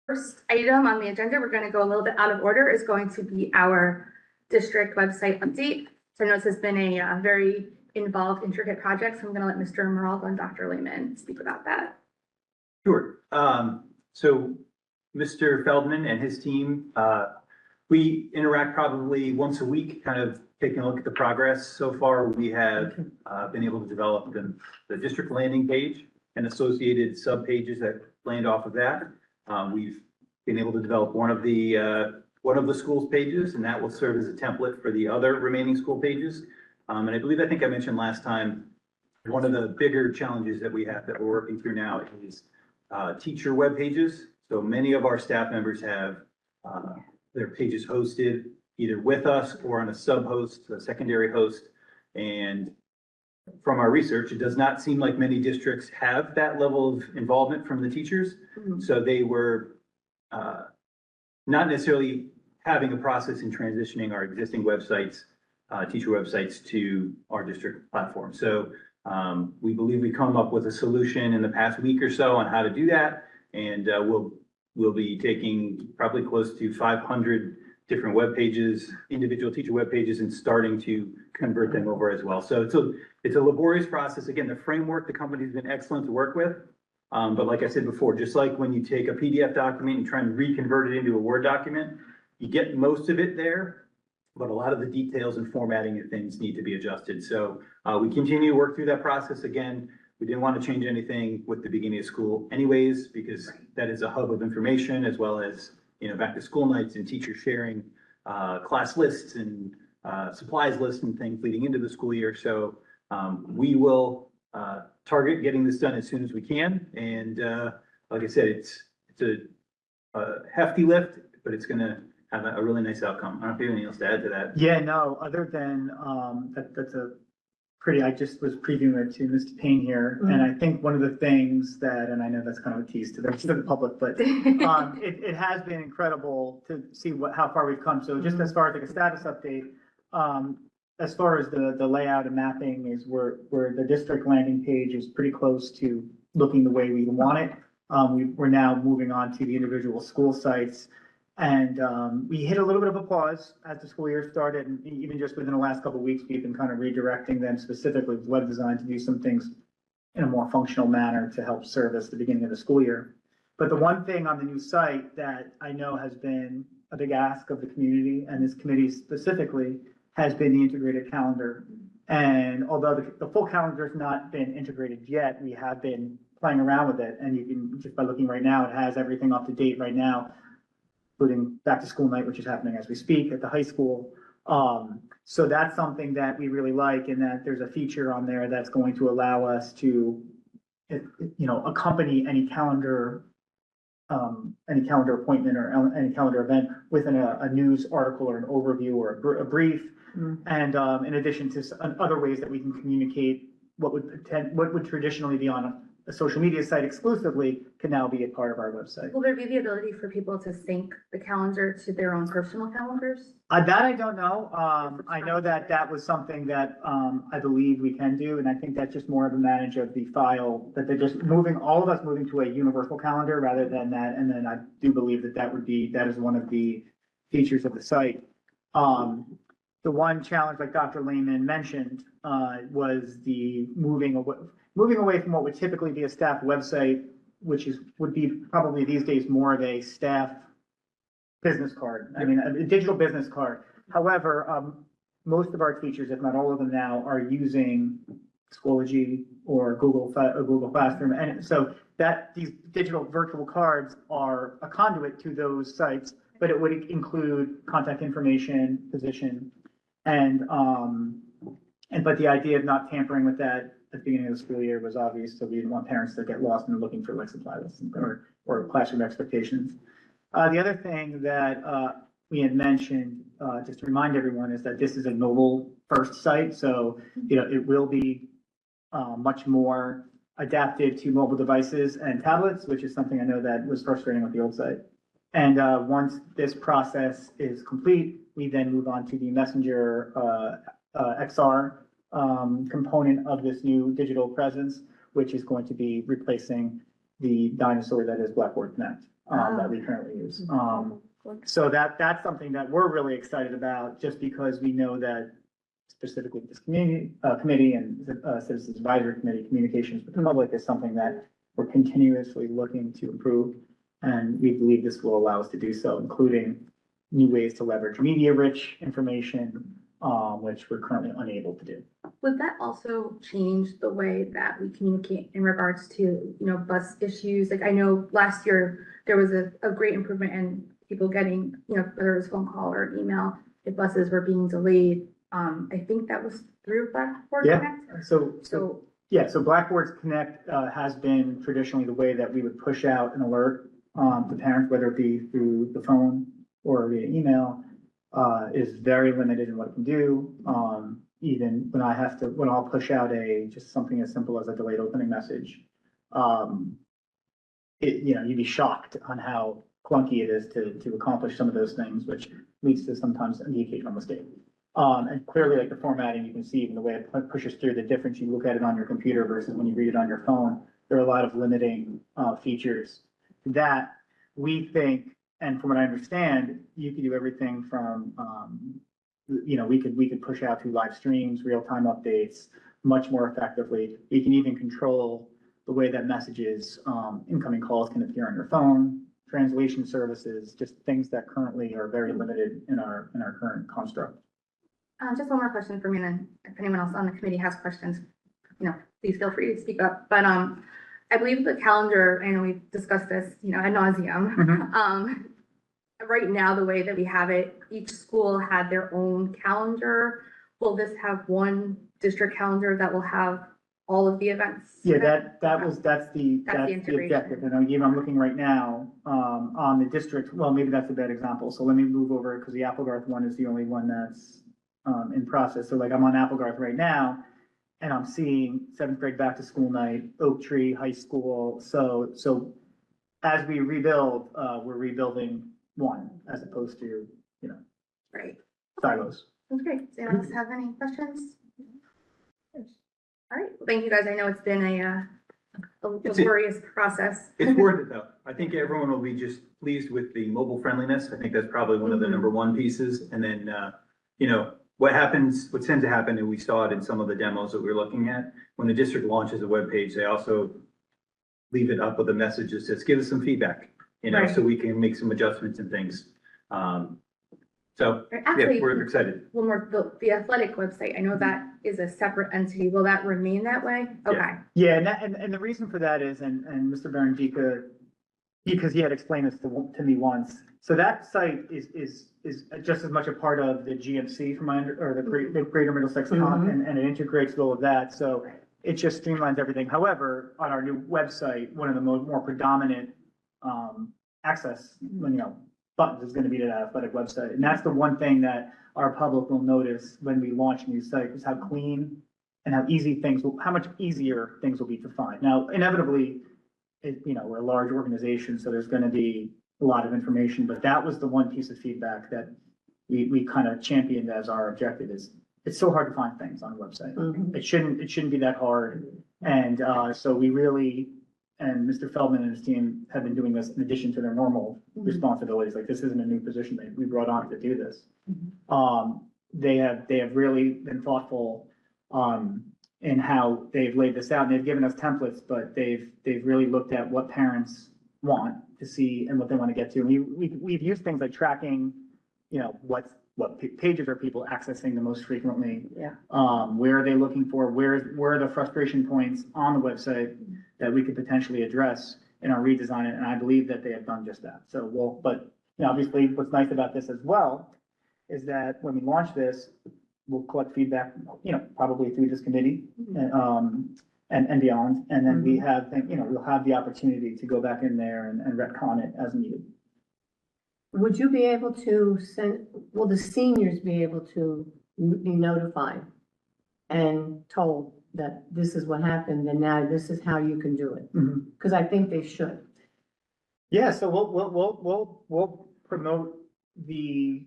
First item on the agenda, we're going to go a little bit out of order, is going to be our district website update. So I know this has been a very involved, intricate project, so I'm going to let Mr. Monroe and Dr. Lehman speak about that. Sure. So Mr. Feldman and his team, we interact probably once a week, kind of taking a look at the progress. So far, we have been able to develop the district landing page and associated sub pages that land off of that. We've been able to develop one of the school's pages, and that will serve as a template for the other remaining school pages. And I think I mentioned last time, one of the bigger challenges that we have that we're working through now is teacher web pages. So many of our staff members have their pages hosted either with us or on a sub host, a secondary host. And from our research, it does not seem like many districts have that level of involvement from the teachers. Mm-hmm. So they were not necessarily having a process in transitioning our existing websites, teacher websites, to our district platform. So we believe we come up with a solution in the past week or so on how to do that. And we'll be taking probably close to 500 different web pages, individual teacher web pages, and starting to convert them over as well. So it's a laborious process. Again, the framework, the company's been excellent to work with. But like I said before, just like when you take a PDF document and try and reconvert it into a Word document, you get most of it there, but a lot of the details and formatting and things need to be adjusted. So we continue to work through that process. Again, we didn't want to change anything with the beginning of school anyways, because that is a hub of information, as well as, back to school nights and teachers sharing class lists and supplies lists and things leading into the school year. So we will target getting this done as soon as we can. And like I said, it's a hefty lift, but it's going to have a really nice outcome. I don't know if you have anything else to add to that. Yeah, no, other than that's a pretty, I just was previewing it to Mr. Payne here. Mm-hmm. And I think one of the things that, and I know that's kind of a tease to the public, but it has been incredible to see how far we've come. So just as far as like a status update, as far as the layout and mapping is where the district landing page is pretty close to looking the way we want it. We're now moving on to the individual school sites. And we hit a little bit of a pause as the school year started, and even just within the last couple of weeks, we've been kind of redirecting them specifically with web design to do some things in a more functional manner to help service the beginning of the school year. But the one thing on the new site that I know has been a big ask of the community, and this committee specifically, has been the integrated calendar. And although the full calendar has not been integrated yet, we have been playing around with it. And you can, just by looking right now, it has everything up to date right now, including back to school night, which is happening as we speak at the high school. So that's something that we really like, and that there's a feature on there that's going to allow us to, accompany any calendar appointment or any calendar event within a news article or an overview or a brief. Mm-hmm. And in addition to other ways that we can communicate what would traditionally be on a social media site exclusively can now be a part of our website. Will there be the ability for people to sync the calendar to their own personal calendars? That I don't know. I know that was something that I believe we can do, and I think that's just more of a manage of the file, that they're just all of us moving to a universal calendar rather than that. And then I do believe that is one of the features of the site. The one challenge, like Dr. Lehman mentioned, was the moving away from what would typically be a staff website, which would be probably these days more of a staff business card. I mean, a digital business card. However, most of our teachers, if not all of them now, are using Schoology or Google Classroom. And so these digital virtual cards are a conduit to those sites, but it would include contact information, position, but the idea of not tampering with that at the beginning of the school year was obvious, so we didn't want parents to get lost in looking for like supply lists or classroom expectations. The other thing that we had mentioned, just to remind everyone, is that this is a mobile first site, so it will be much more adapted to mobile devices and tablets, which is something I know that was frustrating with the old site. And once this process is complete, we then move on to the Messenger XR component of this new digital presence, which is going to be replacing the dinosaur that is Blackboard Connect. that we currently use. So that's something that we're really excited about, just because we know that specifically this committee and Citizens Advisory Committee, communications with the public is something that we're continuously looking to improve. And we believe this will allow us to do so, including new ways to leverage media-rich information, which we're currently unable to do. Would that also change the way that we communicate in regards to, bus issues? Like, I know last year there was a great improvement in people getting, whether it was phone call or email, if buses were being delayed. I think that was through Blackboard Yeah. Connect. So Blackboard's Connect has been traditionally the way that we would push out an alert to parents, whether it be through the phone or via email, is very limited in what it can do. Even when I'll push out just something as simple as a delayed opening message, you'd be shocked on how clunky it is to accomplish some of those things, which leads to sometimes the occasional mistake. And clearly, like the formatting, you can see even the way it pushes through, the difference you look at it on your computer versus when you read it on your phone. There are a lot of limiting features that we think, and from what I understand, you can do everything from, we could push out through live streams, real-time updates much more effectively. We can even control the way that messages, incoming calls can appear on your phone, translation services, just things that currently are very limited in our current construct. Just one more question for me, and then if anyone else on the committee has questions, please feel free to speak up. But I believe the calendar, I know we've discussed this, ad nauseum. Mm-hmm. Right now, the way that we have it, each school had their own calendar. Will this have one district calendar that will have all of the events? Yeah, that's the integration. objective. And even I'm looking right now, on the district, well, maybe that's a bad example. So let me move over, because the Applegarth one is the only one that's in process. So like I'm on Applegarth right now, and I'm seeing 7th grade back to school night, Oak Tree High School. So as we rebuild, we're rebuilding one as opposed to, Right. silos. That's great. Does anyone else have any questions? All right. Well, thank you, guys. I know it's been a laborious process. It's worth it though. I think everyone will be just pleased with the mobile friendliness. I think that's probably one of the number one pieces. And then, what tends to happen, and we saw it in some of the demos that we were looking at, when the district launches a web page, they also leave it up with a message that says, give us some feedback, Right. so we can make some adjustments and things. Actually, we're excited. one more, the athletic website, I know that is a separate entity. Will that remain that way? Okay. Yeah, and the reason for that is, and Mr. Berendica, because he had explained this to me once. So that site is just as much a part of the GMC or the Greater Middlesex Hub, and it integrates with all of that. So it just streamlines everything. However, on our new website, one of the more predominant access, buttons is going to be to that athletic website. And that's the one thing that our public will notice when we launch a new site, is how clean and how much easier things will be to find. Now, inevitably, we're a large organization, so there's going to be a lot of information, but that was the one piece of feedback that we kind of championed as our objective. Is it's so hard to find things on a website. Mm-hmm. It shouldn't be that hard. And so we really, and Mr. Feldman and his team have been doing this in addition to their normal responsibilities. Like, this isn't a new position that we brought on to do this. They have really been thoughtful in how they've laid this out, and they've given us templates, but they've really looked at what parents want to see and what they want to get to. We've used things like tracking, what pages are people accessing the most frequently? Yeah. Where are they looking for? Where are the frustration points on the website that we could potentially address in our redesign? And I believe that they have done just that. So obviously what's nice about this as well is that when we launch this, we'll collect feedback, probably through this committee, and beyond. And then we have, we'll have the opportunity to go back in there and retcon it as needed. Would you be able to will the seniors be able to be notified and told that this is what happened and now this is how you can do it? Because I think they should. Yeah, so we'll promote the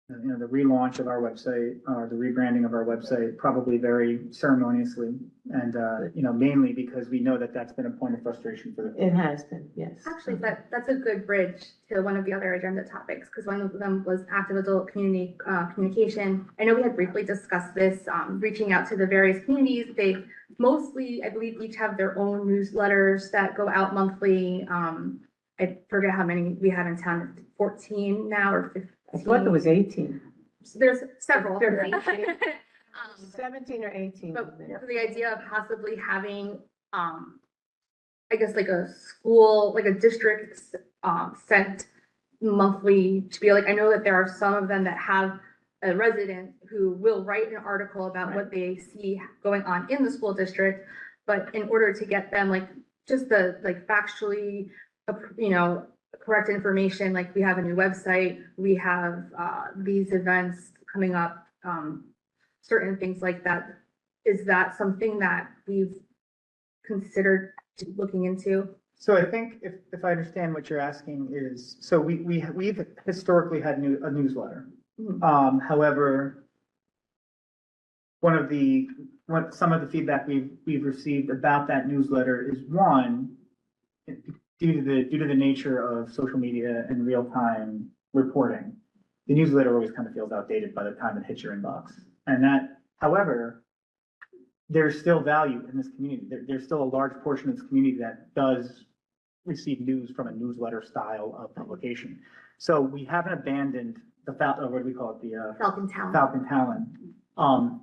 the relaunch of our website, the rebranding of our website, probably very ceremoniously. And, mainly because we know that that's been a point of frustration for the. It has been, yes. Actually, that's a good bridge to one of the other agenda topics, because one of them was active adult community communication. I know we had briefly discussed this, reaching out to the various communities. They mostly, I believe, each have their own newsletters that go out monthly. I forget how many we have in town, 14 now or 15. I thought there was 18. So there's several. There are 18. Um, 17 or 18. But the idea of possibly having, I guess like a school, like a district, sent monthly to be like, I know that there are some of them that have a resident who will write an article about what they see going on in the school district. But in order to get them like, just the, like factually, correct information, like we have a new website, we have, these events coming up, certain things like that. Is that something that we've considered looking into? So I think if I understand what you're asking is, so we've historically had a newsletter. Mhm. However, some of the feedback we've received about that newsletter is due to the nature of social media and real-time reporting, the newsletter always kind of feels outdated by the time it hits your inbox. And that, however, there's still value in this community. There's still a large portion of this community that does receive news from a newsletter style of publication. So we haven't abandoned what do we call it? The Falcon Town. Falcon Talon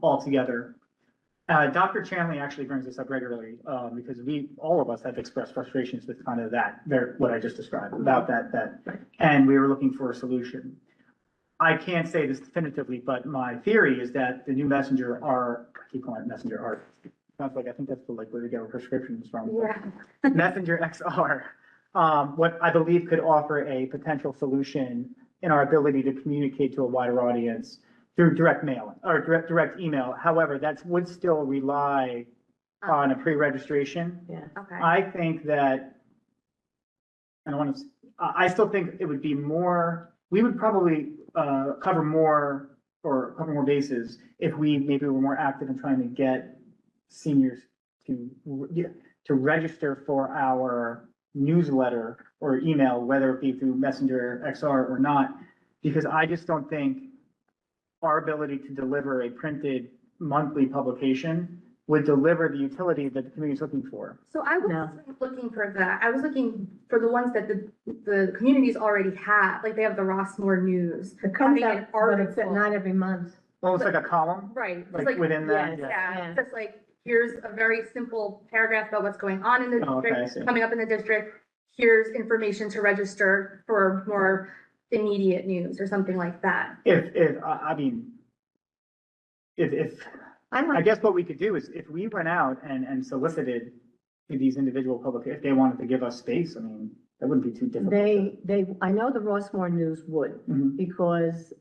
altogether. Dr. Chanley actually brings this up regularly because all of us have expressed frustrations with kind of what I just described about that, and we were looking for a solution. I can't say this definitively, but my theory is that the new messenger I keep calling it messenger art. Sounds like I think that's where we get our prescriptions from. Yeah. Messenger XR, what I believe could offer a potential solution in our ability to communicate to a wider audience through direct mail or direct email. However, that would still rely on a pre-registration. Yeah. Okay. I think that, I still think it would be more, we would probably cover more bases if we maybe were more active in trying to get seniors to register for our newsletter or email, whether it be through Messenger XR or not, because I just don't think our ability to deliver a printed monthly publication would deliver the utility that the community is looking for. So I was No. looking for that. I was looking for the ones that the communities already have, like they have the Rossmore News. It comes having out, an but it's article. not every month. Almost like a column, Right. It's like within that. yes. Yeah, Yeah. it's just like, here's a very simple paragraph about what's going on in the Oh, okay, I district, see. coming up in the district. Here's information to register for more immediate news or something like that. I guess what we could do is if we went out and solicited these individual if they wanted to give us space, I mean, that wouldn't be too difficult. I know the Rossmore News would, Mhm. because,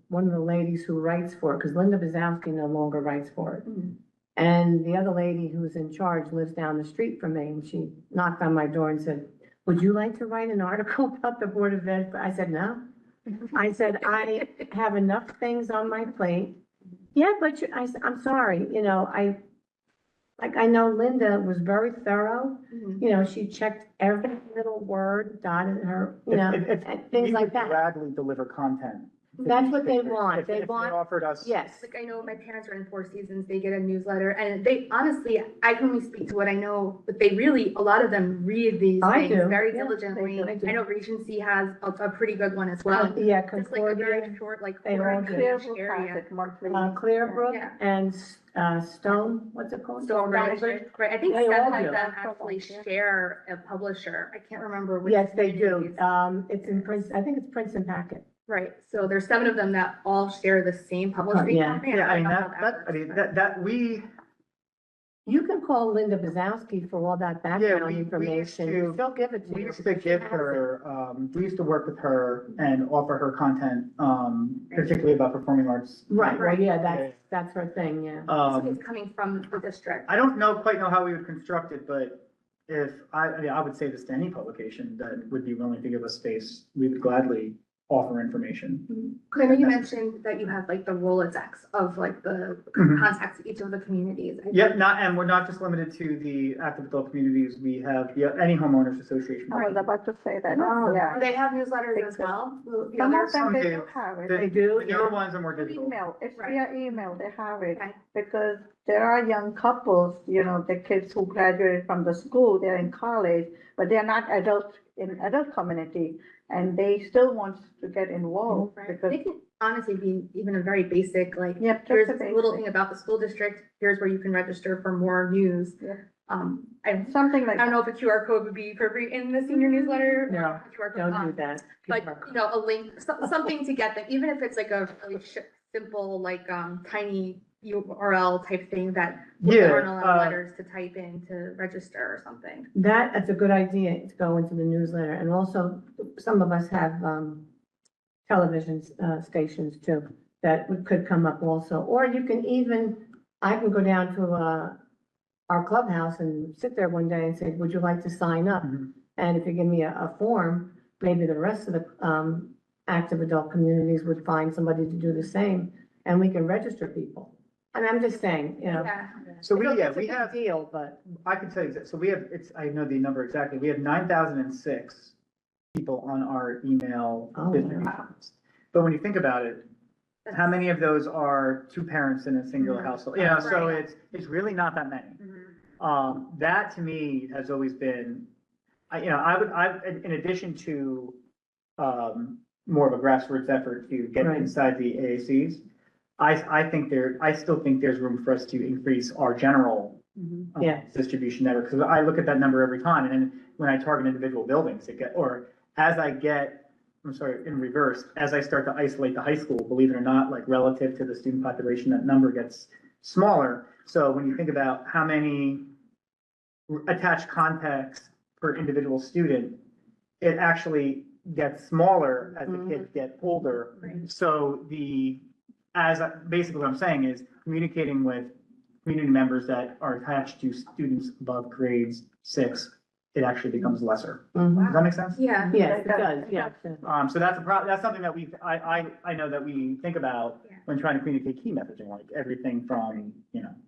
one of the ladies who writes for it, because Linda Bazowski no longer writes for it. Mhm. And the other lady who's in charge lives down the street from me, and she knocked on my door and said, would you like to write an article about the Board of Ed? I said, no. I said, I have enough things on my plate. Yeah, but I'm sorry, I know Linda was very thorough. Mhm. She checked every little word, dotted her, If and things we like would that. gladly deliver content. That's what they If- want. if- They if want, offered us. yes. Like I know my parents are in Four Seasons, they get a newsletter and they honestly, I can only speak to what I know, but they really, a lot of them read these I things do. very Yeah, diligently. they do. I know Regency has a pretty good one as well. Yeah, Just like a very Concordia, short, like. they all do. area. Clearbrook Yeah. and, Stone, what's it called? Stonebridge, right, I think They all seven do. of them actually share a publisher, I can't remember which. Yes, they do. communities. It's in Prince, I think it's Prince and Packet. Right, so there's 7 of them that all share the same publishing yeah. company. Yeah, I mean, don't know how works, but- You can call Linda Bazowski for all that background we used information. to- She'll give it to we you. used to give her, we used to work with her and offer her content, particularly about performing arts. Right, well, yeah, Yeah. that's her thing, yeah. So it's coming from the district. I don't quite know how we would construct it, but I would say this to any publication that would be willing to give us space, we would gladly offer information. I know you mentioned that you have like the Rolodex of like the Mhm. contacts of each of the communities. Yep, and we're not just limited to the active adult communities, we have, any homeowners association. I was about to say that, Oh. yeah. Do they have newsletters as well? The Some other- of them, some they do. do have it. The do, the newer ones are more digital. Email, it's Right. via email, they have it. Okay. Because there are young couples, the kids who graduated from the school, they're in college, but they're not adults in adult community, and they still want to get involved Right. because, They can honestly be even a very basic, like, yep, here's just a this little basic, thing about the school district, here's where you can register for more news. Yeah. I something like don't that. know if a QR code would be appropriate in the senior newsletter. or No, a QR code, Don't do that. But, a link, something to get them, even if it's like a really simple, like, tiny URL type thing that Yeah, aren't a lot of letters to type in to register or something. That's a good idea to go into the newsletter, and also some of us have, television, stations too, that could come up also, or you can even, I can go down to, our clubhouse and sit there one day and say, would you like to sign up? Mhm. And if you give me a form, maybe the rest of the, active adult communities would find somebody to do the same, and we can register people. I mean, I'm just saying, Yeah. So we It's a have, big deal, but. I can tell you, so we have, I know the number exactly, we have 9,006 people on our email Oh, distributions. But when you think about it, how many of those are two parents in a singular Mhm. household? So Right. it's really not that many. Mhm. That to me has always been, in addition to, more of a grassroots effort to get Right. inside the AACs, I still think there's room for us to increase our general Yeah. distribution network, because I look at that number every time, and then when I target individual buildings, in reverse, as I start to isolate the high school, believe it or not, like relative to the student population, that number gets smaller. So when you think about how many attached contacts per individual student, it actually gets smaller as the kids get older. Right. So basically what I'm saying is communicating with community members that are attached to students above grades 6, it actually becomes lesser. Mhm. Does that make sense? Yeah. Yes, it does, yeah. So that's something that I know that we think about Yeah. when trying to communicate key messaging, like everything from,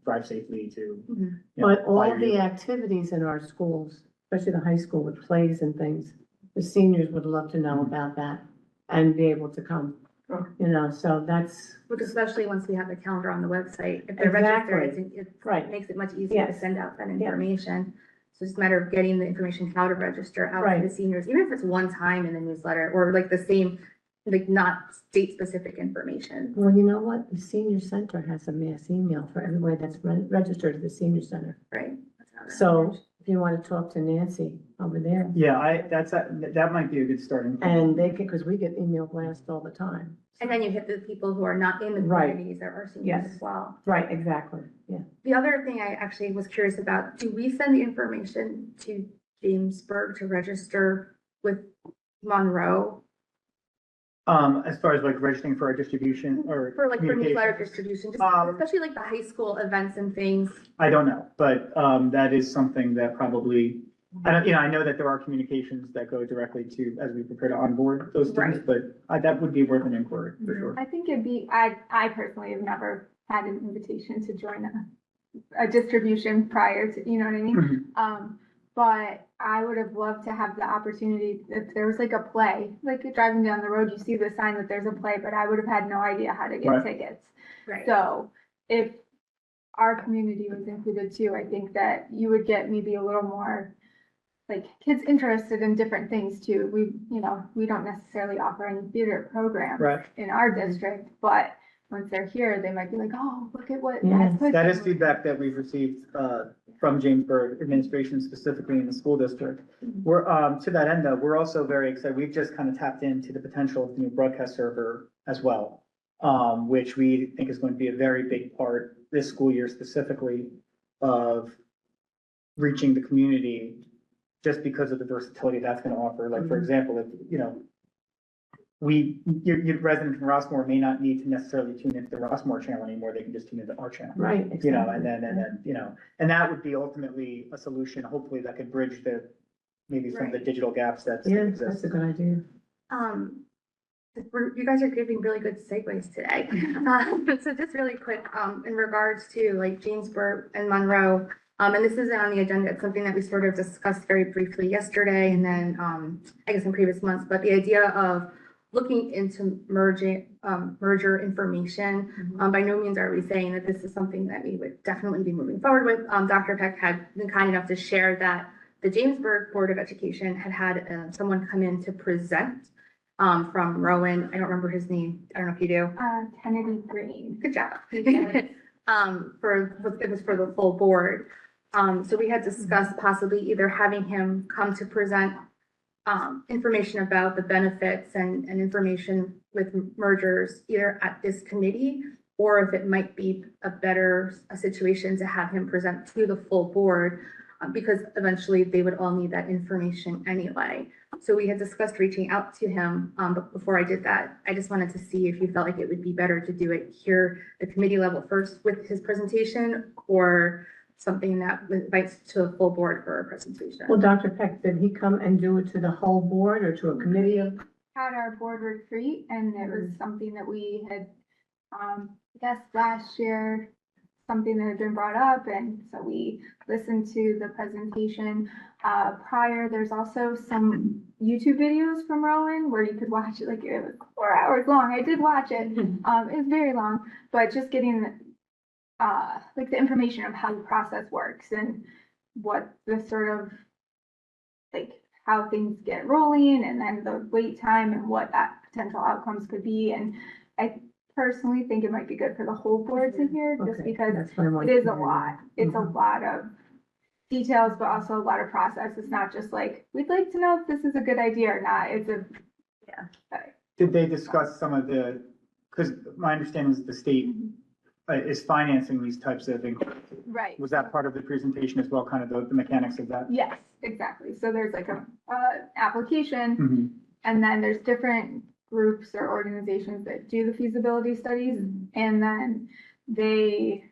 drive safely to. Mhm. But buy all your the unit. activities in our schools, especially the high school with plays and things, the seniors would love to know about that and be able to come. So that's, Which especially once we have the calendar on the website, if they're registered, Exactly. it right, makes it much easier to Yes. send out that Yeah. information. So it's just a matter of getting the information, how to register out to Right. the seniors, even if it's one time in the newsletter or like the same, like not state specific information. well, you know what? The senior center has a mass email for everybody that's registered at the senior center. Right. That's how that So works. if you want to talk to Nancy over there, Yeah, that might be a good starting point. and they can, because we get email blasts all the time. And then you hit the people who are not in the Right. communities that are seniors Yes. as well. Right, exactly, yeah. The other thing I actually was curious about, do we send the information to Jamesburg to register with Monroe As far as like registering for our distribution or. for like for newsletter communication, distribution, just Um, especially like the high school events and things? I don't know, but, that is something that probably, I know that there are communications that go directly to, as we prepare to onboard those students, but that would be worth an inquiry, for sure. I think it'd be, I personally have never had an invitation to join a distribution prior to, you know what I mean? Mhm. But I would have loved to have the opportunity, if there was like a play, like you're driving down the road, you see the sign that there's a play, but I would have had no idea how to get Right. tickets. Right. So if our community was included too, I think that you would get maybe a little more, like, kids interested in different things too. We don't necessarily offer any theater programs Right. in our district, but once they're here, they might be like, oh, look at what. Yes. Dad put That is there." feedback that we've received from Jamesburg administration, specifically in the school district. We're, to that end though, we're also very excited. We've just kind of tapped into the potential of the new broadcast server as well, which we think is going to be a very big part this school year specifically of reaching the community, just because of the versatility that's going to offer. Like, for example, if, your resident from Rossmore may not need to necessarily tune into the Rossmore channel anymore. They can just tune into our channel. Right, And exactly. then, and that would be ultimately a solution, hopefully that could bridge maybe some of the Right. digital gaps that Yeah, exist. that's a good idea. You guys are giving really good segues today. So just really quick, in regards to like Jamesburg and Monroe, and this isn't on the agenda, it's something that we sort of discussed very briefly yesterday and then, I guess in previous months, but the idea of looking into merger information. By no means are we saying that this is something that we would definitely be moving forward with. Dr. Peck had been kind enough to share that the Jamesburg Board of Education had someone come in to present from Rowan. I don't remember his name. I don't know if you do. Kennedy Green. Good job. It was for the full board. So we had discussed possibly either having him come to present information about the benefits and information with mergers either at this committee, or if it might be a situation to have him present to the full board, because eventually they would all need that information anyway. So we had discussed reaching out to him, but before I did that, I just wanted to see if you felt like it would be better to do it here, the committee level first with his presentation, or something that invites to a full board for a presentation. Well, Dr. Peck, did he come and do it to the whole board or to a committee of? Had our board retreat, and it was something that we had, I guess last year, something that had been brought up, and so we listened to the presentation. Prior, there's also some YouTube videos from Rowan where you could watch it, like it was 4 hours long. I did watch it. It was very long, but just getting like the information of how the process works and what the sort of like how things get rolling, and then the wait time and what that potential outcomes could be. And I personally think it might be good for the whole board to hear, just Okay, because that's what I wanted it is to a hear. lot. It's a lot of details, but also a lot of process. It's not just like, we'd like to know if this is a good idea or not. It's a, Did they discuss some of the, because my understanding is the state is financing these types of things. right. Was that part of the presentation as well, kind of the mechanics of that? Yes, exactly. So there's like a application, Mhm. and then there's different groups or organizations that do the feasibility studies, and then they,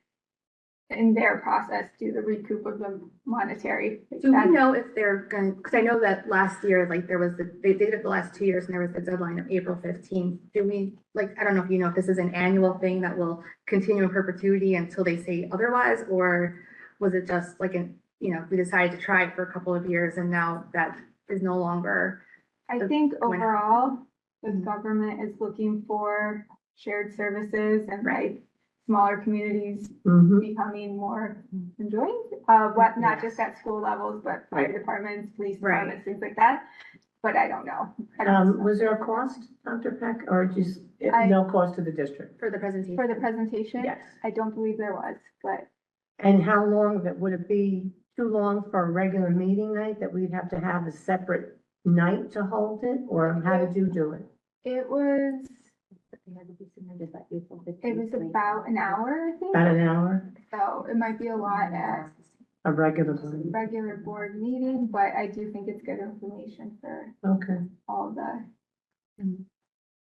in their process, do the recoup of the monetary. Do we know if they're going, because I know that last year, like there was, they did it the last 2 years and there was the deadline of April 15th. Do we, like, I don't know if you know if this is an annual thing that will continue in perpetuity until they say otherwise, or was it just like we decided to try it for a couple of years and now that is no longer. I think when- overall, the government is looking for shared services and right, smaller communities becoming more enjoying, what, not just at school levels, but fire departments, police departments, things like that. But I don't know. Was there a cost, Dr. Peck, or just no cost to the district? For the presentation. For the presentation? Yes. I don't believe there was, but And how long, would it be too long for a regular meeting night that we'd have to have a separate night to hold it, or how did you do it? it was about an hour, I think. About an hour, So it might be a lot at a regular meeting? regular board meeting, but I do think it's good information for Okay. all the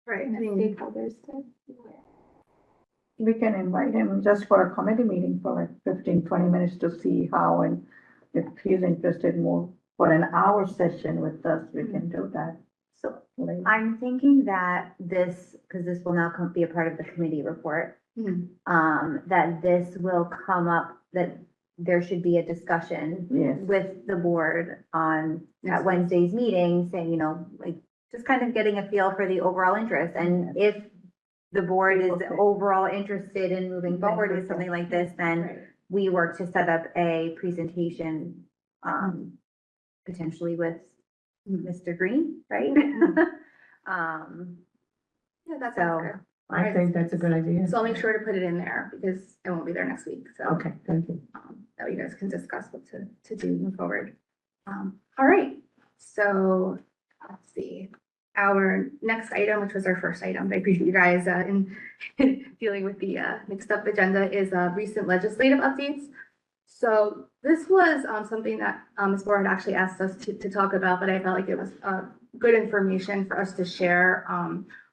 Right. I the mean, stakeholders to be aware. We can invite him just for a committee meeting for like 15-20 minutes to see how, and if he's interested more for an hour session with us, we can do that. So Like, I'm thinking that this, because this will now be a part of the committee report, that this will come up, that there should be a discussion Yes. with the board on, Yes. at Wednesday's meeting, saying, like, just kind of getting a feel for the overall interest. And if the board is Okay. overall interested in moving forward with something like this, then we work to set up a presentation, potentially with Mr. Green, right? Yeah, that So- sounds good. I think that's a good idea. So I'll make sure to put it in there because I won't be there next week, so. Okay, thank you. That you guys can discuss what to do moving forward. All right, so let's see. Our next item, which was our first item, I appreciate you guys in dealing with the mixed up agenda, is recent legislative updates. So this was something that Ms. Moore had actually asked us to talk about, but I felt like it was good information for us to share,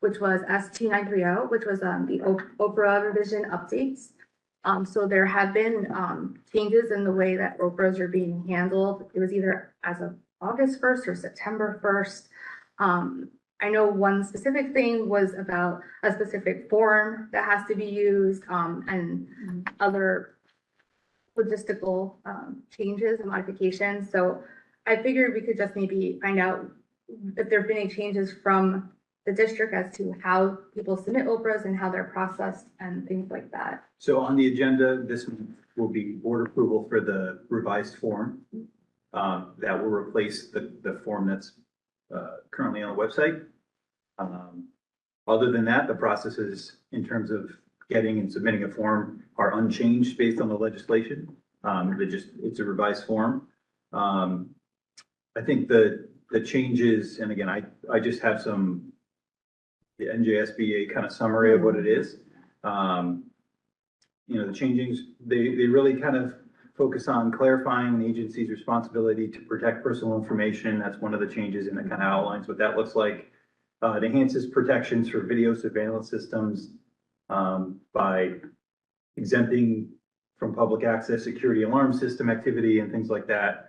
which was S2930, which was the Oprah revision updates. So there have been changes in the way that Oprahs are being handled. It was either as of August 1st or September 1st. I know one specific thing was about a specific form that has to be used, and other logistical, changes and modifications. So I figured we could just maybe find out if there've been any changes from the district as to how people submit Oprahs and how they're processed and things like that. So on the agenda, this will be board approval for the revised form. That will replace the form that's currently on the website. Other than that, the processes in terms of getting and submitting a form are unchanged based on the legislation. It's a revised form. I think the changes, and again, I just have the NJSBA kind of summary of what it is. The changings, they really kind of focus on clarifying the agency's responsibility to protect personal information. That's one of the changes, and it kind of outlines what that looks like. It enhances protections for video surveillance systems by exempting from public access security alarm system activity and things like that.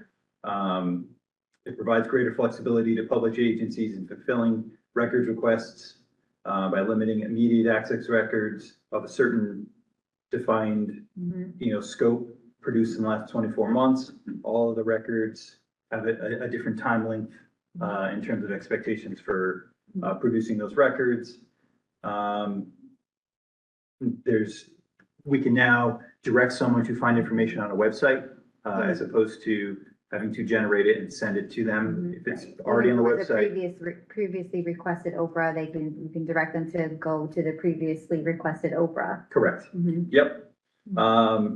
It provides greater flexibility to public agencies in fulfilling records requests by limiting immediate access records of a certain defined, scope produced in the last 24 months. All of the records have a different time length in terms of expectations for producing those records. We can now direct someone to find information on a website as opposed to having to generate it and send it to them. If it's already on the With a website. Previously requested Oprah, you can direct them to go to the previously requested Oprah. Correct. Yep.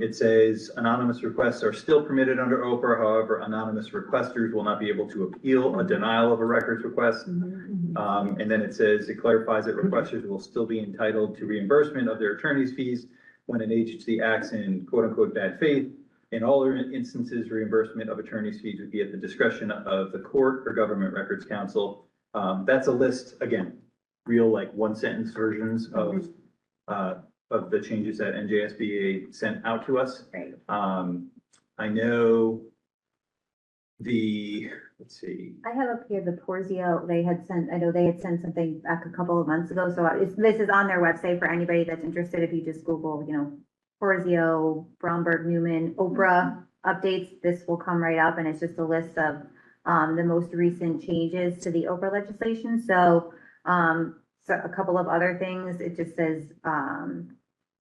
It says anonymous requests are still permitted under Oprah. However, anonymous requesters will not be able to appeal a denial of a records request. And then it says it clarifies that requesters will still be entitled to reimbursement of their attorney's fees when an agency acts in quote unquote bad faith. In all instances, reimbursement of attorney's fees would be at the discretion of the court or government records counsel. That's a list, again, real like one sentence versions of the changes that NJSBA sent out to us. Right. I know let's see. I have up here the Porzio, I know they had sent something back a couple of months ago, so this is on their website for anybody that's interested. If you just Google, Porzio, Bromberg, Newman, Oprah updates, this will come right up, and it's just a list of the most recent changes to the Oprah legislation. So a couple of other things, it just says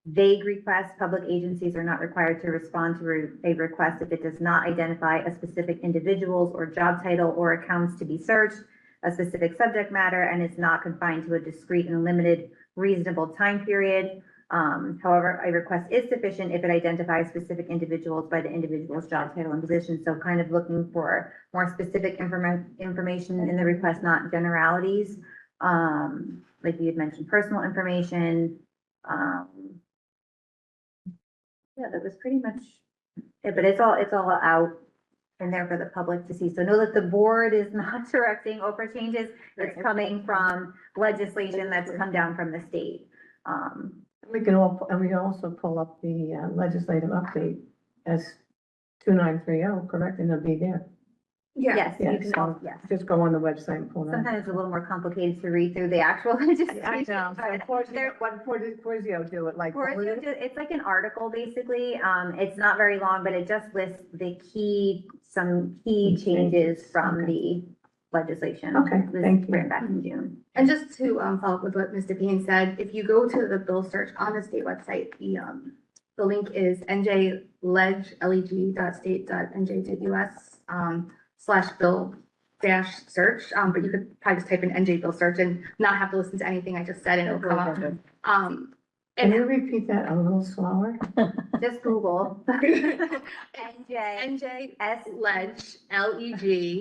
vague requests. Public agencies are not required to respond to a request if it does not identify a specific individual's or job title or accounts to be searched, a specific subject matter, and is not confined to a discrete and limited reasonable time period. However, a request is sufficient if it identifies specific individuals by the individual's job title and position. So kind of looking for more specific information in the request, not generalities. Like you had mentioned, personal information. Yeah, that was pretty much it, but it's all out in there for the public to see. So know that the board is not directing Oprah changes. It's coming from legislation that's come down from the state. We can also pull up the legislative update as 2930, correct? And it'll be there. Yes, Yeah, you can so yes. just go on the website and pull that. Sometimes it's a little more complicated to read through the actual legislation. I know. but What Porzio do it like? it's like an article, basically. It's not very long, but it just lists some key changes from the legislation. Okay, It was thank you. written back in June. And just to follow up with what Mr. Payne said, if you go to the bill search on the state website, the link is njleg.state.nj.us/bill-search. But you could probably just type in NJ bill search and not have to listen to anything I just said, and it'll come up. Can you repeat that a little slower? Just Google. NJ leg,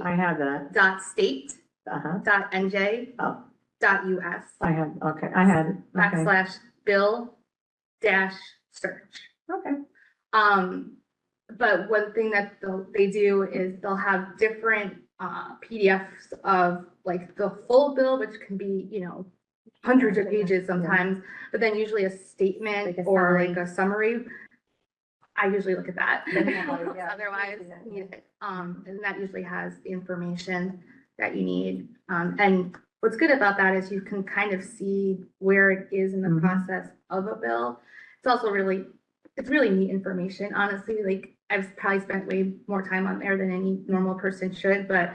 I have that. .state, .nj, Oh. .us. I have, okay, I had it. Okay. /bill-search. Okay. But one thing that they do is they'll have different PDFs of like the full bill, which can be, hundreds of pages sometimes, but then usually a statement Like a or summary. like a summary. I usually look at that. Yeah. Otherwise, need it. And that usually has the information that you need. And what's good about that is you can kind of see where it is in the Mhm. process of a bill. It's also really, it's really neat information, honestly, like I've probably spent way more time on there than any normal person should, but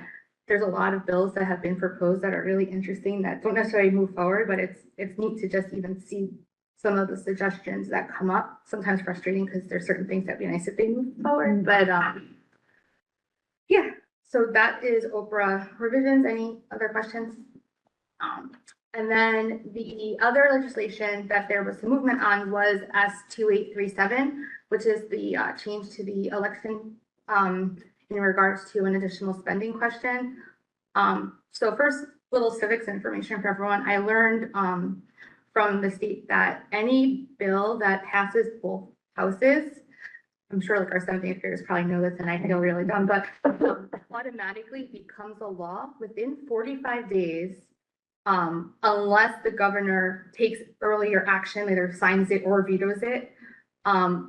there's a lot of bills that have been proposed that are really interesting that don't necessarily move forward, but it's neat to just even see some of the suggestions that come up. Sometimes frustrating because there's certain things that'd be nice if they move forward, but yeah, so that is Oprah revisions. Any other questions? And then the other legislation that there was some movement on was S 2837, which is the change to the election in regards to an additional spending question. So first, little civics information for everyone. I learned from the state that any bill that passes both houses, I'm sure like our 7th and 8th graders probably know this and I feel really dumb, but automatically becomes a law within 45 days. Unless the governor takes earlier action, either signs it or vetoes it.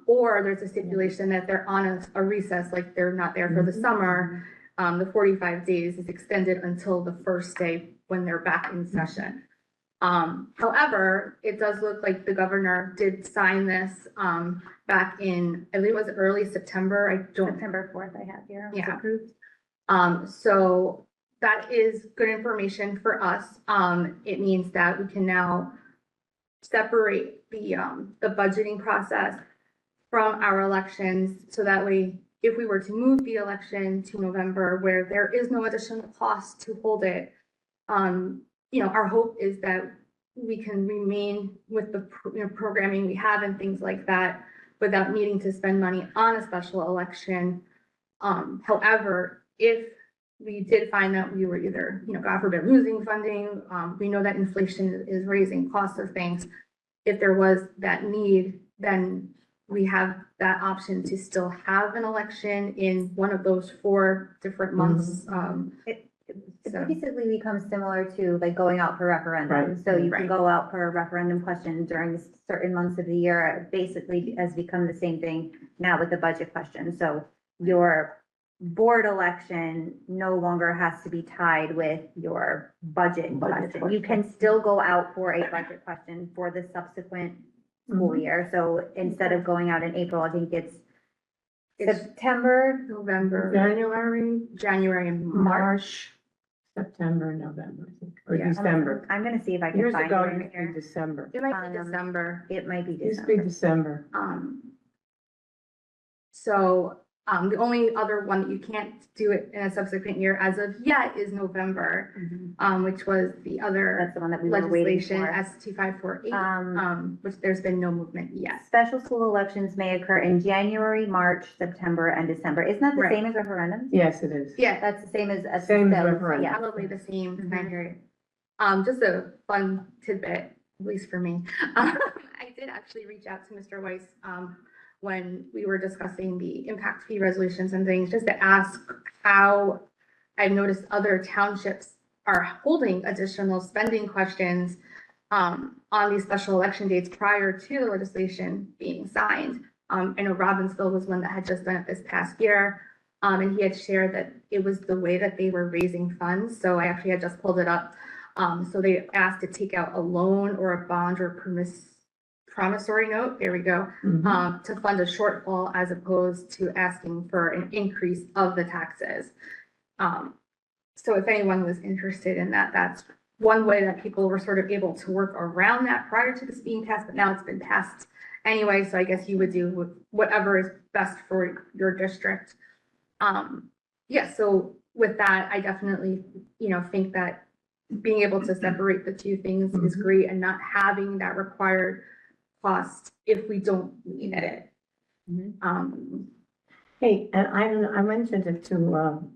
Or there's a stipulation that they're on a recess, like they're not there for the summer. The 45 days is extended until the first day when they're back in session. However, it does look like the governor did sign this, back in, I believe it was early September. September 4th, I have here. Was Yeah. approved. So that is good information for us. It means that we can now separate the budgeting process from our elections. So that way, if we were to move the election to November, where there is no additional cost to hold it, our hope is that we can remain with the programming we have and things like that without needing to spend money on a special election. However, if we did find that we were either, God forbid, losing funding, we know that inflation is raising costs of things. If there was that need, then we have that option to still have an election in one of those 4 different months. It So- basically becomes similar to like going out for referendum. Right. So you can Right. go out for a referendum question during certain months of the year. It basically has become the same thing now with the budget question. So your board election no longer has to be tied with your budget question. You can still go out for a budget question for the subsequent school year. So instead of going out in April, I think it's It's September. November, January and March. March, September, November, I think, or Yeah. December. I'm gonna see if I can Years find ago, it it in used to be here. December. It might be December. It might be It used to be December. December. So, the only other one that you can't do it in a subsequent year as of yet is November, Mhm. which was the other That's the one that we were waiting legislation, for. S 2548, which there's been no movement yet. Special school elections may occur in January, March, September, and December. Isn't that the Right. same as referendums? Yes, it is. Yeah, That's the same as. Same as those, referendum. yeah. probably the same Mhm. time period. Just a fun tidbit, at least for me. I did actually reach out to Mr. Weiss, when we were discussing the impact fee resolutions and things, just to ask how I've noticed other townships are holding additional spending questions, on these special election dates prior to the legislation being signed. I know Robbinsville was one that had just done it this past year. And he had shared that it was the way that they were raising funds. So I actually had just pulled it up. So they asked to take out a loan or a bond or promissory note, there we go, Mhm. to fund a shortfall as opposed to asking for an increase of the taxes. So if anyone was interested in that, that's one way that people were sort of able to work around that prior to this being passed, but now it's been passed anyway. So I guess you would do whatever is best for your district. Yeah, so with that, I definitely, think that being able to separate the two things is great and not having that required cost if we don't need it. Mhm. Hey, and I don't know, I mentioned it to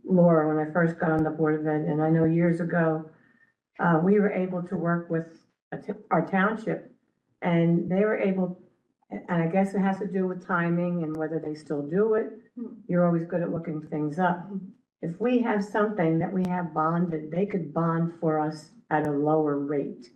Laura when I first got on the Board of Ed, and I know years ago, we were able to work with our township, and they were able, and I guess it has to do with timing and whether they still do it. You're always good at looking things up. If we have something that we have bonded, they could bond for us at a lower rate.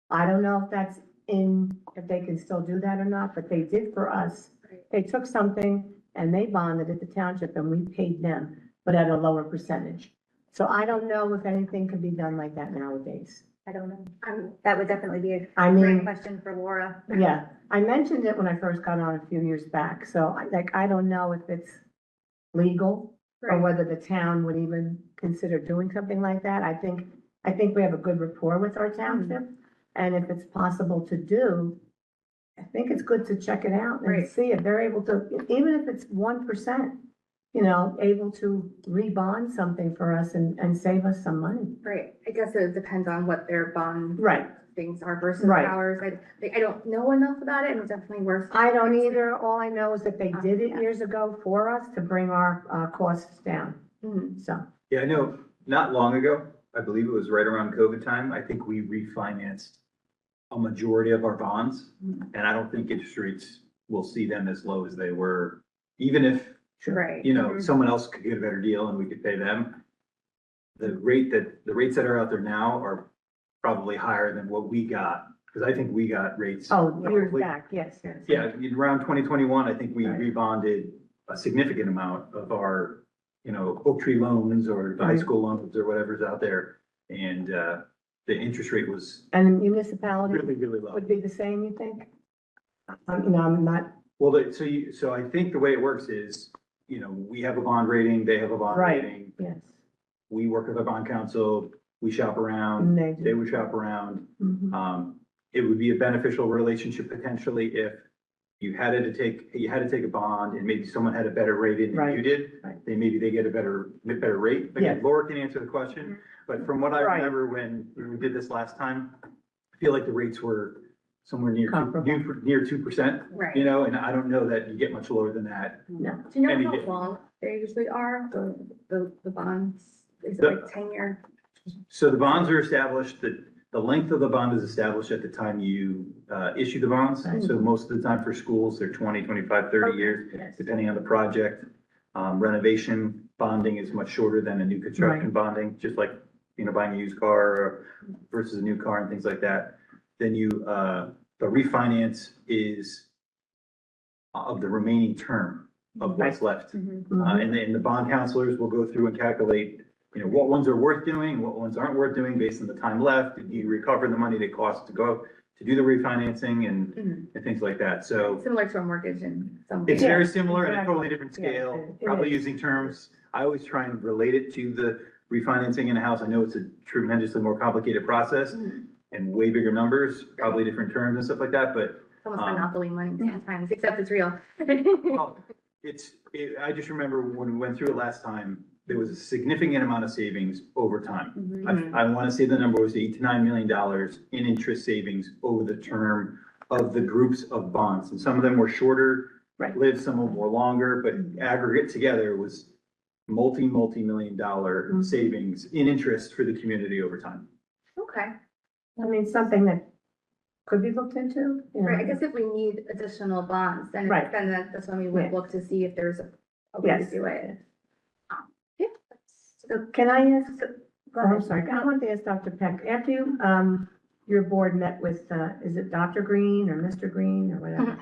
I don't know if that's if they can still do that or not, but they did for us. They took something and they bonded at the township and we paid them, but at a lower percentage. So I don't know if anything can be done like that nowadays. I don't know. That would definitely be a I great mean, question for Laura. yeah, I mentioned it when I first got on a few years back, so I don't know if it's legal or Right. whether the town would even consider doing something like that. I think we have a good rapport with our township. And if it's possible to do, I think it's good to check it out and Right. see if they're able to, even if it's 1%, you know, able to rebond something for us and save us some money. Right, I guess it depends on what their bond Right. things are versus Right. ours. I don't know enough about it, and it's definitely worth. I don't either. All I know is that they did it Yeah. years ago for us to bring our costs down, Mhm. so. Yeah, I know, not long ago, I believe it was right around COVID time, I think we refinanced a majority of our bonds. And I don't think interest rates will see them as low as they were, even if, Right. you know, someone else could get a better deal and we could pay them. The rates that are out there now are probably higher than what we got, because I think we got rates. Oh, years probably- back, yes, yes. Yeah, around 2021, I think we Right. rebonded a significant amount of our, you know, Oak Tree loans or the high Right. school loans or whatever's out there. And, the interest rate was And municipality really, really low. would be the same, you think? You know, I'm not, Well, so I think the way it works is, you know, we have a bond rating, they have a bond Right. rating. yes. We work with our bond council, we shop around, And they do. they would shop around. Mhm. It would be a beneficial relationship potentially if you had to take a bond and maybe someone had a better rating than you Right, did. right. Then maybe they get a better rate. Again, Yes. Laura can answer the question, but from what I Right. remember when we did this last time, I feel like the rates were somewhere near, Comparable. near 2%, Right. you know, and I don't know that you get much lower than that. No, Do you know Any how different? long they usually are, the bonds? Is it The- like 10-year? So the bonds are established, the length of the bond is established at the time you issue the bonds. Right. So most of the time for schools, they're 20, 25, 30 years, yes. depending on the project. Renovation bonding is much shorter than a new construction Right. bonding, just like, you know, buying a used car versus a new car and things like that. Then the refinance is of the remaining term of what's left. Mhm. And then the bond counselors will go through and calculate, you know, what ones are worth doing, what ones aren't worth doing based on the time left. Do you recover the money that costs to do the refinancing and things like that. So Similar to a mortgage in some it's ways. very Yes, similar and a exactly. totally different Yes, scale, it probably is. using terms. I always try and relate it to the refinancing in a house. I know it's a tremendously more complicated process and way bigger numbers, probably different terms and stuff like that, but It's almost monopoly money sometimes, except it's real. well, I just remember when we went through it last time, there was a significant amount of savings over time. I want to say the number was $8 to $9 million in interest savings over the term of the groups of bonds. And some of them were shorter Right. lived, some of them were longer, but aggregate together was multi-million dollar Mhm. savings in interest for the community over time. Okay, I mean, something that could be looked into, you know. right, I guess if we need additional bonds, then Right. that's when we would Yeah. look to see if there's a way to Yes. do it. Yeah. So can I ask, I'm sorry, I wanted to ask Dr. Peck, after your board met with, is it Dr. Green or Mr. Green or whatever?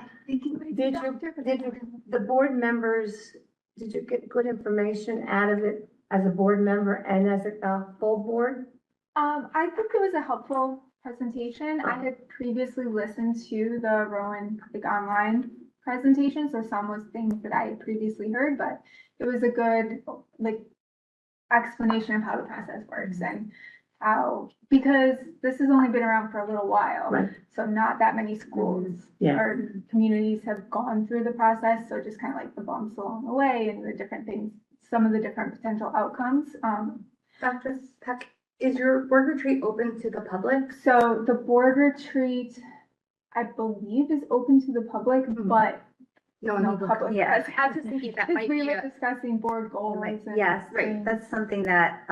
The board members, did you get good information out of it as a board member and as a full board? I think it was a helpful presentation. I had previously listened to the Rowan like online presentation, so some was things that I had previously heard, but it was a good like explanation of how the process works and how, because this has only been around for a little while. Right. So not that many schools Yeah. or communities have gone through the process, so just kind of like the bumps along the way and the different things, some of the different potential outcomes. Dr. Peck, is your board retreat open to the public? So the board retreat, I believe, is open to the public, but No, no no, public. Yeah. presence. I was just thinking that Because might we be were a, discussing board goals and. Yes, Right. that's something that,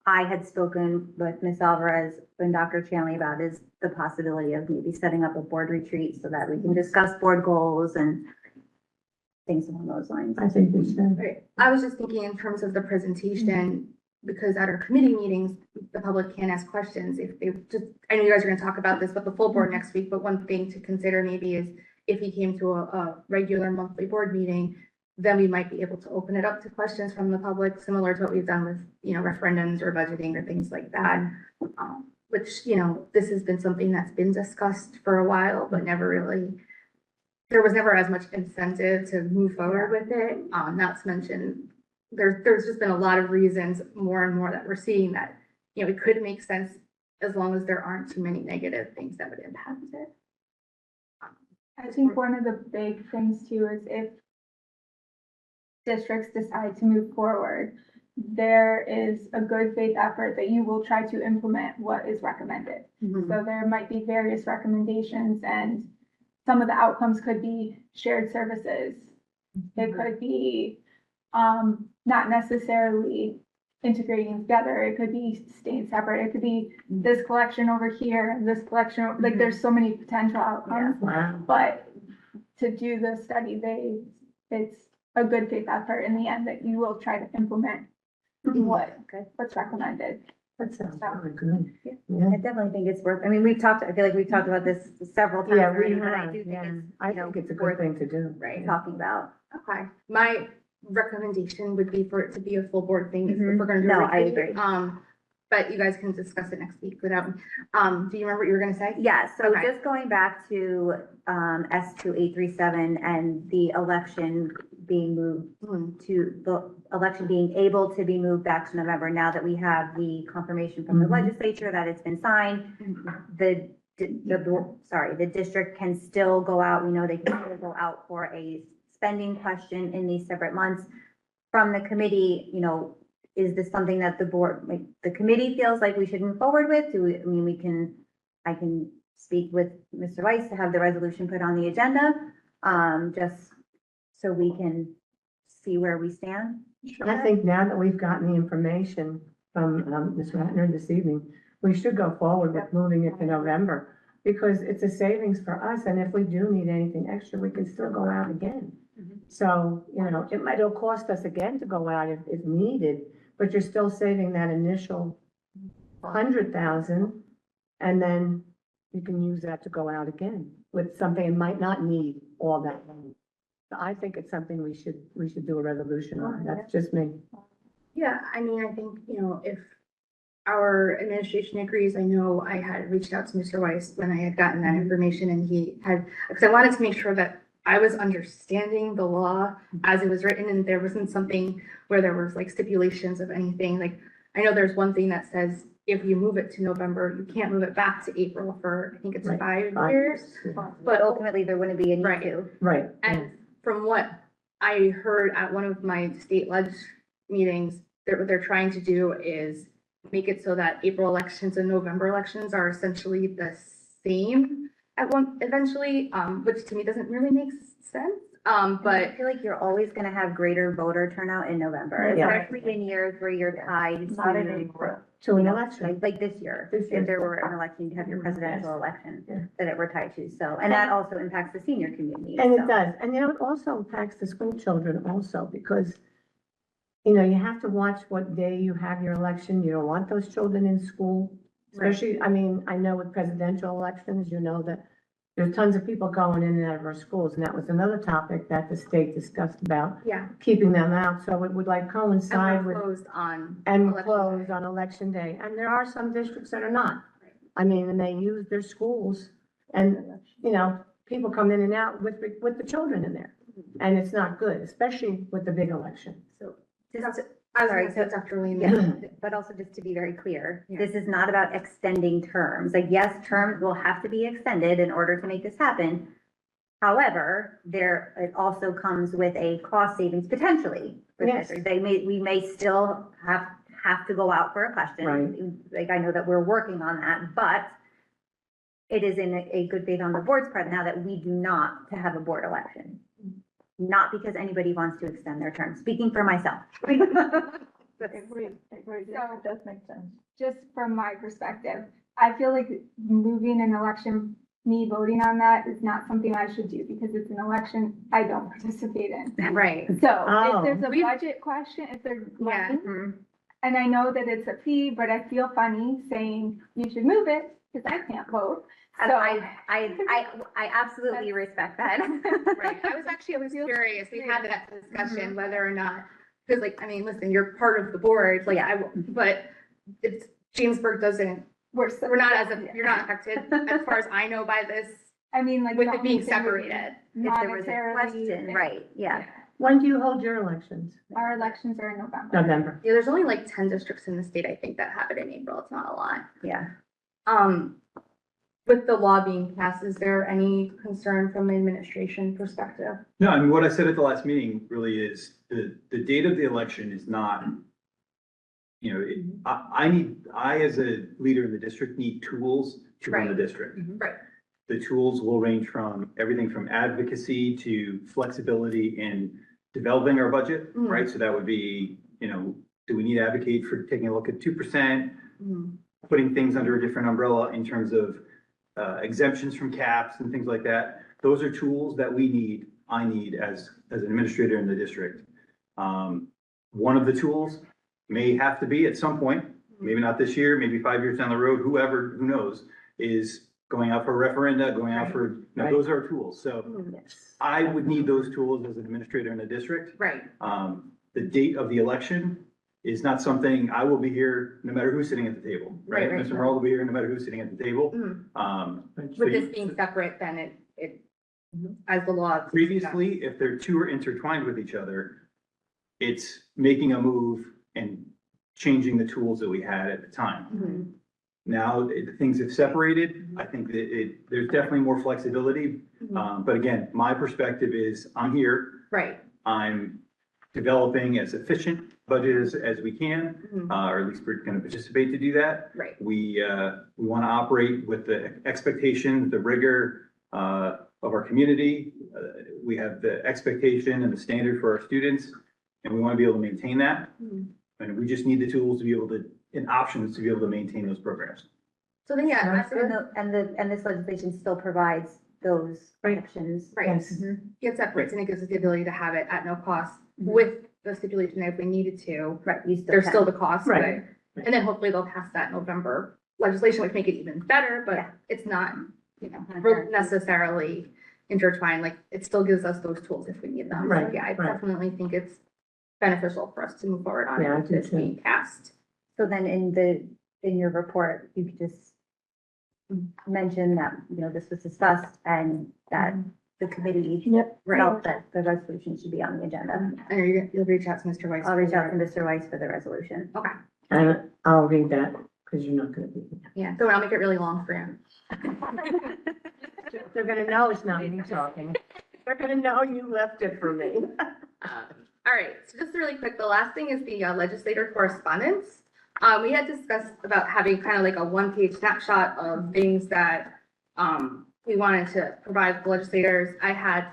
I had spoken with Ms. Alvarez and Dr. Chanley about is the possibility of maybe setting up a board retreat so that we can discuss board goals and things along those lines. I think we should. right. I was just thinking in terms of the presentation, because at our committee meetings, the public can ask questions if they just, I know you guys are gonna talk about this, but the full board next week, but one thing to consider maybe is if he came to a regular monthly board meeting, then we might be able to open it up to questions from the public, similar to what we've done with, referendums or budgeting or things like that. Which, this has been something that's been discussed for a while, but there was never as much incentive to move forward with it. Not to mention, there's just been a lot of reasons more and more that we're seeing that, it could make sense as long as there aren't too many negative things that would impact it. I think one of the big things too is if districts decide to move forward, there is a good faith effort that you will try to implement what is recommended. So there might be various recommendations, and some of the outcomes could be shared services. It could be not necessarily integrating together. It could be staying separate. It could be this collection over here, this collection, like there's so many potential outcomes. Wow. But to do the study, it's a good faith effort in the end that you will try to implement what's recommended. That sounds really good. I definitely think it's worth, I mean, I feel like we've talked about this several times Yeah, already, we but I have, do think yeah. it's, I you know, think it's a good worth thing to do. Right. talking about. Okay, my recommendation would be for it to be a full board thing if we're gonna do it. No, I weekly. agree. But you guys can discuss it next week without, do you remember what you were gonna say? Yeah, so Okay. just going back to, S2837 and the election being moved to, the election being able to be moved back to November, now that we have the confirmation from the legislature that it's been signed, the district can still go out, we know they can still go out for a spending question in these separate months. From the committee, is this something that the board, like, the committee feels like we should move forward with? I can speak with Mr. Weiss to have the resolution put on the agenda, just so we can see where we stand. I think now that we've gotten the information from Ms. Ratner this evening, we should go forward with moving it to November, because it's a savings for us, and if we do need anything extra, we can still go out again. So, it'll cost us again to go out if needed, but you're still saving that initial 100,000, and then you can use that to go out again with something that might not need all that money. So I think it's something we should do a resolution on. That's just me. Yeah, I mean, I think, if our administration agrees, I know I had reached out to Mr. Weiss when I had gotten that information, and he had, because I wanted to make sure that I was understanding the law as it was written, and there wasn't something where there was like stipulations of anything. Like, I know there's one thing that says if you move it to November, you can't move it back to April for, I think it's Right. 5 years. But ultimately, there wouldn't be a need Right. to. Right. And from what I heard at one of my state ledge meetings, what they're trying to do is make it so that April elections and November elections are essentially the same at one eventually, which to me doesn't really make sense. I But feel like you're always gonna have greater voter turnout in November, Yeah. especially in years where you're tied To an election. like this year. This year. If there were an election, you'd have your presidential election Yeah. that it were tied to, so, and that also impacts the senior community. And so. it does. And it also impacts the school children also, because, you have to watch what day you have your election. You don't want those children in school. Especially, I mean, I know with presidential elections, that there's tons of people going in and out of our schools. And that was another topic that the state discussed about, yeah, keeping them out. So it would like and coincide we're with, closed on. and election closed day. on election day. And there are some districts that are not. I mean, and they use their schools, and, people come in and out with the children in there. And it's not good, especially with the big election. So, just, I was Sorry, gonna say so- Dr. Lehman. yeah, but also just to be very clear, this is not about extending terms. Like, yes, terms will have to be extended in order to make this happen. However, it also comes with a cost savings potentially. for Yes. districts. We may still have to go out for a question. Right. Like, I know that we're working on that, but it is in a good faith on the board's part now that we do not to have a board election. Not because anybody wants to extend their term, speaking for myself. Agree, that does make sense. Just from my perspective, I feel like moving an election, me voting on that is not something I should do because it's an election I don't participate in. Right. So Oh. if there's a We- budget question, if there's Yeah. money, Mhm. and I know that it's a fee, but I feel funny saying you should move it because I can't vote. And So I absolutely respect that. Right, I was curious, we had that discussion whether or not, because like, I mean, listen, you're part of the board, like, but it's, Jamesburg doesn't, we're not you're not affected, as far as I know, by this, I mean, like. with the it being only thing would be separated. If there was a monetarily, question, right, yeah. When do you hold your elections? Our elections are in November. November. Yeah, there's only like 10 districts in the state, I think, that have it in April, it's not a lot. Yeah. With the law being passed, is there any concern from an administration perspective? No, I mean, what I said at the last meeting really is the date of the election is not, you know, I as a leader in the district need tools to run the district. Right. The tools will range from everything from advocacy to flexibility in developing our budget, right? So that would be, you know, do we need to advocate for taking a look at 2%, putting things under a different umbrella in terms of exemptions from caps and things like that. Those are tools that I need as an administrator in the district. One of the tools may have to be at some point, maybe not this year, maybe 5 years down the road, who knows, is going out for referenda, going out for, you know, those are tools. So I would need those tools as an administrator in the district. Right. The date of the election is not something, I will be here no matter who's sitting at the table, right? Right. Mr. Monroe will be here no matter who's sitting at the table. So With this being separate, then it, as the law. previously, if the two are intertwined with each other, it's making a move and changing the tools that we had at the time. Now, the things have separated. I think that there's definitely more flexibility. But again, my perspective is I'm here. Right. I'm developing as efficient budget as we can, or at least we're going to participate to do that. Right. We want to operate with the expectation, the rigor of our community. We have the expectation and the standard for our students, and we want to be able to maintain that. And we just need the tools to be able to, and options to be able to maintain those programs. So then, yeah, And this legislation still provides those options. right. Yes. It separates and it gives us the ability to have it at no cost with the stipulation that if we needed to, Right, you still there's can. still the cost, but, Right. and then hopefully they'll pass that November legislation, which make it even better, but Yeah. it's not, you know, Not necessarily intertwined, like, it still gives us those tools if we need them. So, Right, yeah, I right. definitely think it's beneficial for us to move forward on Yeah, I it, do this too. being passed. So then in your report, you could just mention that, you know, this was discussed and that the committee felt that the resolution should be on the agenda. And you'll reach out to Mr. Weiss. I'll reach out to Mr. Weiss for the resolution. Okay, And I'll read that, because you're not gonna be here. yeah, so I'll make it really long for you. They're gonna know it's not me talking. They're gonna know you left it for me. All right, so just really quick, the last thing is the legislator correspondence. We had discussed about having kind of like a one-page snapshot of things that we wanted to provide the legislators. I had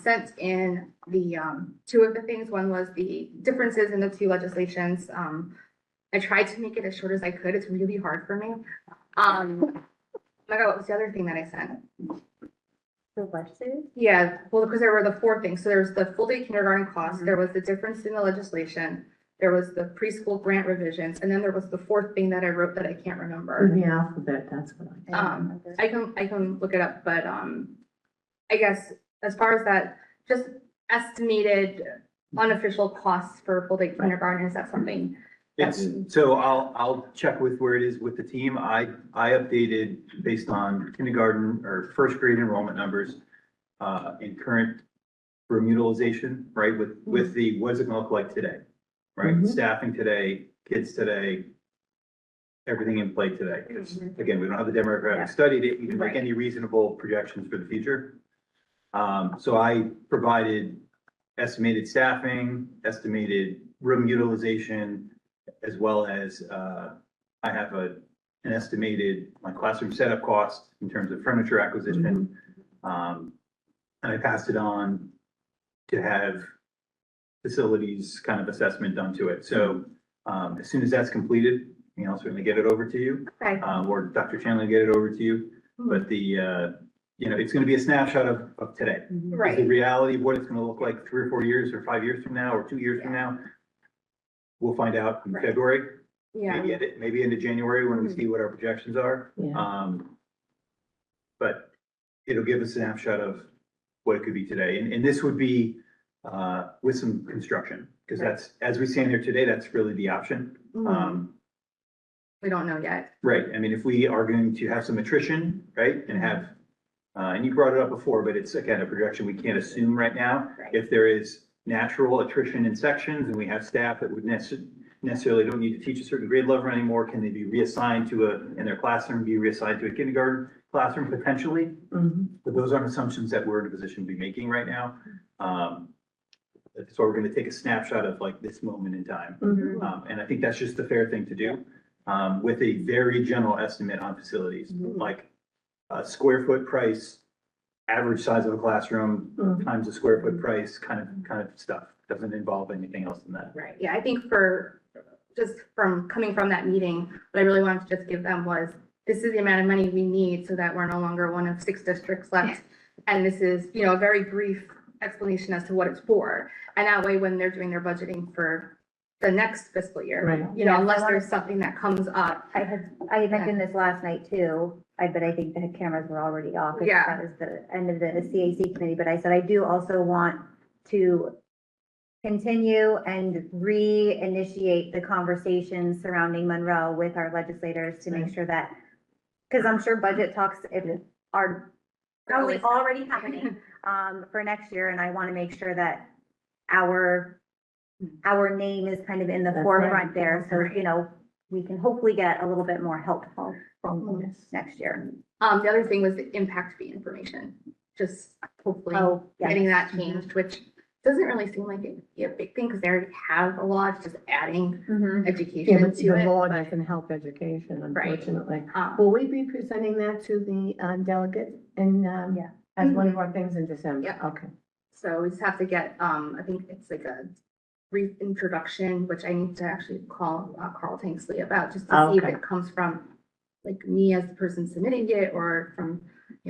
sent in the two of the things. One was the differences in the two legislations. I tried to make it as short as I could. It's really hard for me. Oh my God, what was the other thing that I sent? The legislative? Yeah, well, because there were the four things. So there was the full day kindergarten cost, there was the difference in the legislation, there was the preschool grant revisions, and then there was the fourth thing that I wrote that I can't remember. The alphabet, that's what I. I can look it up, but I guess as far as that, just estimated unofficial costs for full day kindergarten, is that something? So I'll check with where it is with the team. I updated based on kindergarten or first grade enrollment numbers in current room utilization, right? With the, what does it gonna look like today? Right? Staffing today, kids today, everything in play today. 'Cause, again, we don't have the demographic study to even make any reasonable projections for the future. So I provided estimated staffing, estimated room utilization, as well as I have an estimated classroom setup cost in terms of furniture acquisition. And I passed it on to have facilities kind of assessment done to it. So as soon as that's completed, I'll certainly get it over to you, Okay. or Dr. Chandler get it over to you. But it's going to be a snapshot of today. Right. The reality of what it's going to look like 3 or 4 years or 5 years from now or 2 years from now, we'll find out in Right. February. Yeah, maybe into January when we see what our projections are. Yeah. But it'll give us a snapshot of what it could be today. And this would be, with some construction, because that's, as we stand here today, that's really the option. we don't know yet. Right, I mean, if we are going to have some attrition, right, and have, and you brought it up before, but it's again, a projection we can't assume right now. Right. If there is natural attrition in sections and we have staff that would necessarily don't need to teach a certain grade level anymore, can they be reassigned to in their classroom, be reassigned to a kindergarten classroom potentially? But those aren't assumptions that we're in a position to be making right now. So we're gonna take a snapshot of like this moment in time. And I think that's just the fair thing to do, with a very general estimate on facilities, like a square foot price, average size of a classroom times a square foot price, kind of stuff. Doesn't involve anything else than that. Right, yeah, I think just from coming from that meeting, what I really wanted to just give them was, this is the amount of money we need so that we're no longer one of 6 districts left. And this is, a very brief explanation as to what it's for. And that way, when they're doing their budgeting for the next fiscal year, Right. unless there's something that comes up. I had mentioned this last night too, but I think the cameras were already off. Yeah. That was the end of the CAC committee, but I said I do also want to continue and reinitiate the conversations surrounding Monroe with our legislators to make sure that, because I'm sure budget talks are probably already happening for next year, and I want to make sure that our name is kind of in the That's forefront right. there, so, we can hopefully get a little bit more help from next year. The other thing was the impact fee information, just hopefully Oh, yes. getting that changed, which doesn't really seem like it'd be a big thing, because they already have a law, it's just adding Mhm. Yeah, education but to the it. law but, doesn't help education, Right. unfortunately. um, Will we be presenting that to the delegate in, Yeah. as one of our things in December? Yeah. Okay. So we just have to get, I think it's like a brief introduction, which I need to actually call Carl Tanksley about, just to see if Okay. it comes from like me as the person submitting it, or from,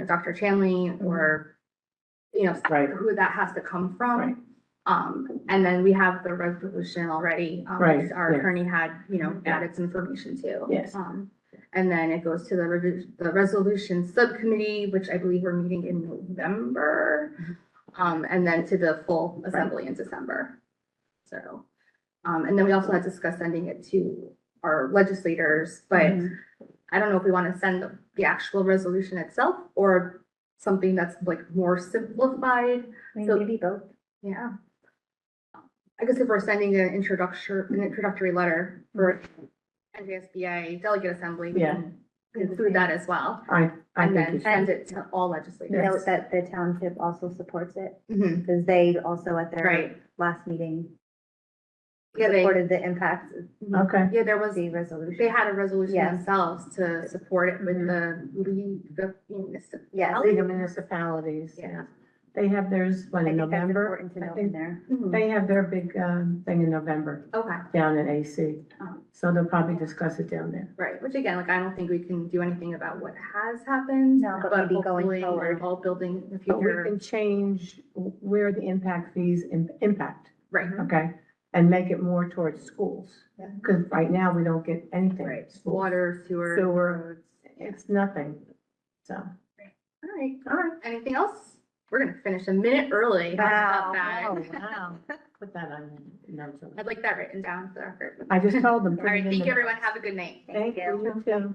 Dr. Chanley, or, Right. who that has to come from. Right. And then we have the resolution already, Right, which our yeah. attorney had, added some information to. Yes. And then it goes to the resolution subcommittee, which I believe we're meeting in November. And then to the full assembly in December. So, and then we also had discussed sending it to our legislators, but I don't know if we want to send the actual resolution itself or something that's like more simplified. So- Maybe both. Yeah. I guess if we're sending an introductory letter for NJSBA delegate assembly, we Yeah. can include that as well. I And think then you should. send it to all legislators. Note that the township also supports it, Mhm. because they also at their Right. last meeting Yeah, supported the impact of Okay. Yeah, there was, the resolution. they had a resolution Yes. themselves to support it with the League of Yes. League of Municipalities, Yeah. yeah. They have theirs, when, I in think that's November? important to I note in think there. they have their big, thing in November Okay, down at AC. Oh. So they'll probably discuss it down there. right, which again, like, I don't think we can do anything about what has happened. No, but maybe going hopefully we're forward. all building the But we future. can change where the impact fees impact, Right, okay? And make it more towards schools. Yeah. Because right now, we don't get anything. right, Schools. water, sewer. Sewer. roads. It's nothing, so. All right, anything else? We're gonna finish a minute early. How about that? Wow. Put that on your notes. I'd like that written down for the record. I just told them. All right, thank you, everyone. Have a good night. Thank you, you too.